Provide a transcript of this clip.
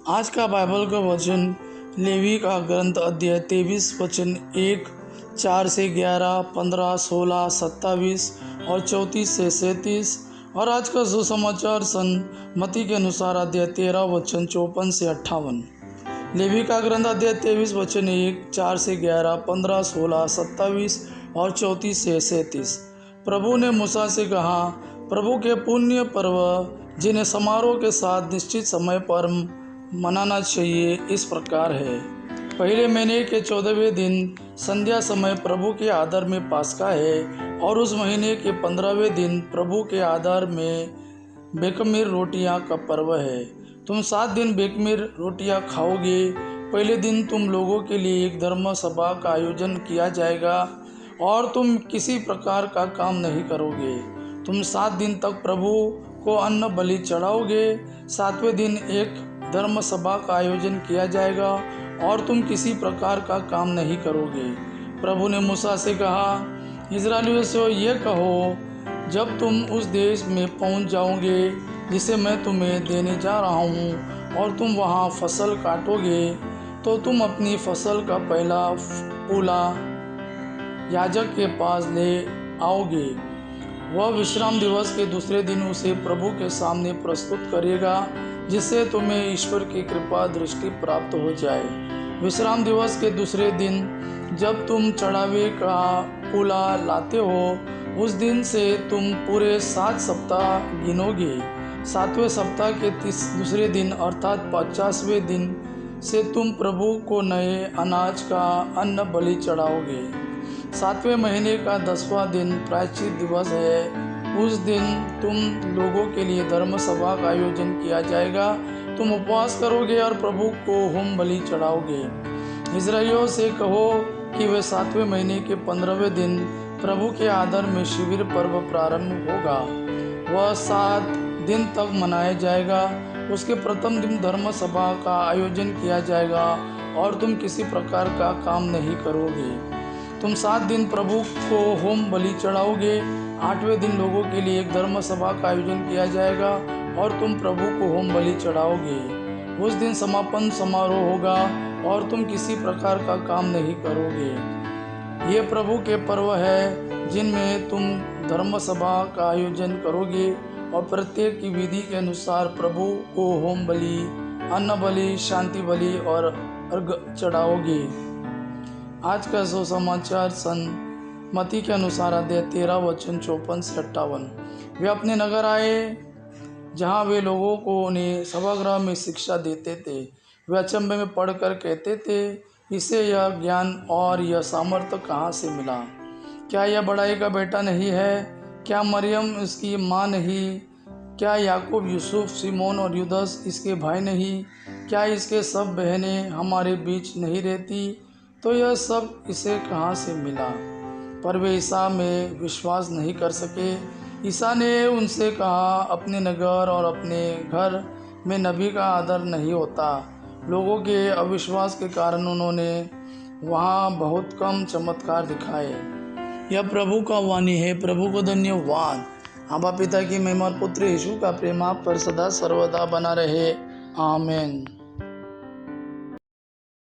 आज का बाइबल का वचन लेवी का ग्रंथ अध्याय 23 वचन 1, 4 से 11, 15, 16, 27 और 34 से 37। और आज का सुसमाचार सन मत्ती के अनुसार अध्याय 13 वचन 54 से 58। लेवी का ग्रंथ अध्याय 23 वचन 1, 4 से 11, 15, 16, 27 और 34 से 37। प्रभु ने मूसा से कहा, प्रभु के पुण्य पर्व जिन्हें समारोह के साथ निश्चित समय पर मनाना चाहिए इस प्रकार है। पहले महीने के 14वें दिन संध्या समय प्रभु के आदर में पास्का है, और उस महीने के 15वें दिन प्रभु के आदर में बेखमीर रोटियां का पर्व है। तुम 7 दिन बेखमीर रोटियां खाओगे। पहले दिन तुम लोगों के लिए एक धर्म सभा का आयोजन किया जाएगा और तुम किसी प्रकार का काम नहीं करोगे। तुम 7 दिन तक प्रभु को अन्न बलि चढ़ाओगे। 7वें दिन एक धर्म सभा का आयोजन किया जाएगा और तुम किसी प्रकार का काम नहीं करोगे। प्रभु ने मूसा से कहा, इस्राएलियों से ये कहो, जब तुम उस देश में पहुंच जाओगे जिसे मैं तुम्हें देने जा रहा हूं और तुम वहां फसल काटोगे, तो तुम अपनी फसल का पहला पूला याजक के पास ले आओगे। वह विश्राम दिवस के दूसरे दिन उसे प्रभु के सामने प्रस्तुत करेगा, जिससे तुम्हें ईश्वर की कृपा दृष्टि प्राप्त हो जाए। विश्राम दिवस के दूसरे दिन जब तुम चढ़ावे का पूला लाते हो, उस दिन से तुम पूरे 7 सप्ताह गिनोगे। 7वें सप्ताह के दूसरे दिन अर्थात 50वें दिन से तुम प्रभु को नए अनाज का अन्न बलि चढ़ाओगे। 7वें महीने का 10वां दिन प्रायश्चित दिवस है। उस दिन तुम लोगों के लिए धर्म सभा का आयोजन किया जाएगा। तुम उपवास करोगे और प्रभु को होम बलि चढ़ाओगे। इस्राएलियों से कहो कि वे 7वें महीने के 15वें दिन प्रभु के आदर में शिविर पर्व प्रारंभ होगा। वह 7 दिन तक मनाया जाएगा। उसके प्रथम दिन धर्म सभा का आयोजन किया जाएगा और तुम किसी प्रकार का काम नहीं करोगे। तुम 7 दिन प्रभु को होम बलि चढ़ाओगे। 8वें दिन लोगों के लिए एक धर्म सभा का आयोजन किया जाएगा और तुम प्रभु को होम बलि चढ़ाओगे। उस दिन समापन समारोह होगा और तुम किसी प्रकार का काम नहीं करोगे। ये प्रभु के पर्व है जिनमें तुम धर्म सभा का आयोजन करोगे और प्रत्येक की विधि के अनुसार प्रभु को होम बलि, अन्न बलि, शांति बलि और अर्घ चढ़ाओगे। आज का सुसमाचार सन मत्ती के अनुसार अध्याय 13 वचन 54 से 58। वे अपने नगर आए जहाँ वे लोगों को उन्हें सभागृह में शिक्षा देते थे। वे अचंभे में पढ़कर कहते थे, इसे यह ज्ञान और यह सामर्थ्य कहाँ से मिला? क्या यह बड़ाई का बेटा नहीं है? क्या मरियम इसकी माँ नहीं? क्या याकूब, यूसुफ, सिमोन और यूदस इसके भाई नहीं? क्या इसके सब बहनें हमारे बीच नहीं रहती? तो यह सब इसे कहाँ से मिला? पर वे ईसा में विश्वास नहीं कर सके। ईसा ने उनसे कहा, अपने नगर और अपने घर में नबी का आदर नहीं होता। लोगों के अविश्वास के कारण उन्होंने वहाँ बहुत कम चमत्कार दिखाए। यह प्रभु का वाणी है। प्रभु को धन्यवाद। आबा पिता की महिमा और पुत्र यीशु का प्रेम आप पर सदा सर्वदा बना रहे। आमीन।